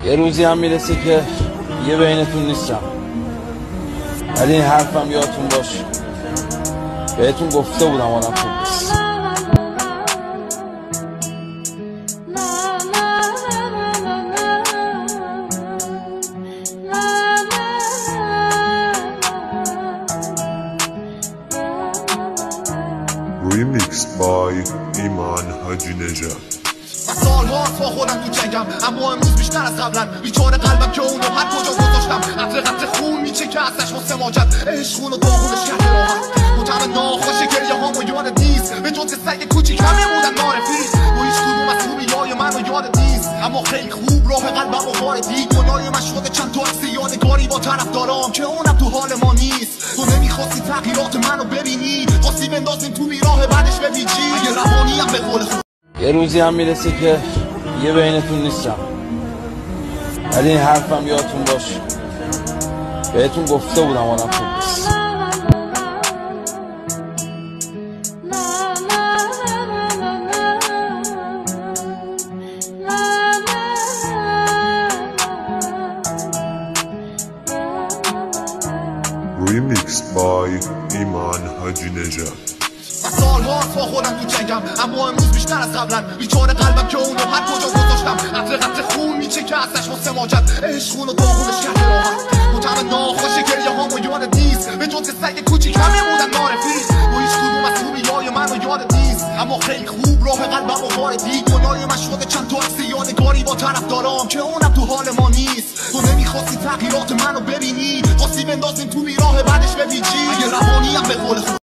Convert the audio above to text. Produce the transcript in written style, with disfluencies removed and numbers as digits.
یه روزی هم میرسه که یه بینتون نیستم، ولی این حرفم یادتون باشه، بهتون گفته بودم آدم خوب نیست. Remixed by ایمان حاجی نژاد. سال‌هاست با خودم تو جنگم، اما امروز بیشتر از قبلن. بیچاره قلبم که اونو هر کجا گذاشتم، قطره خون میچکه ازش واسه ماجد. عشقون و داغونش کرده راحت، مطمئن ناخوش گریه هامو یادت نیست، به جز سگ کوچیک همه بودن معرفی. و هیچ کدوم از خوبیای منو یادت نیست، اما خیلی خوب راه قلبم و واردی. گناه من شده چند تا عکس یادگاری با طرفدارام که اونم تو حال ما نیست. تو نمیخواستی تغییرات منو ببینی، خواستی بندازیم تو بیراه بعدش بپیچی. اگه روانی هم به قول یه روزی هم میرسه که یه بینتون نیستم، ولی این حرفم یادتون باشه، بهتون گفته بودم آدم خوب نیست. Remixed by ایمان حاجی نژاد. سال‌هاست با خودم تو جنگم، اما امروز بیشتر از قبلن. بیچاره قلبم که اونو هر کجا گذاشتم، قطره خون میچکه ازش واسه ماجد. عشقون و داغونش کرده راحت، مطمئن ناخوش گریه هامو یادت نیست، به جز سگ کوچیک همه بودن معرفی. و هیچ کدوم از خوبیای منو یادت نیست، اما خیلی خوب راه قلبم و واردی. گناه من شده چند تا عکس یادگاری با طرفدارام که اونم تو حال ما نیست. تو نمیخواستی تغییرات منو ببینی، خواستی بندازیم تو بیراه بعدش بپیچی. اگه روانی هم به قول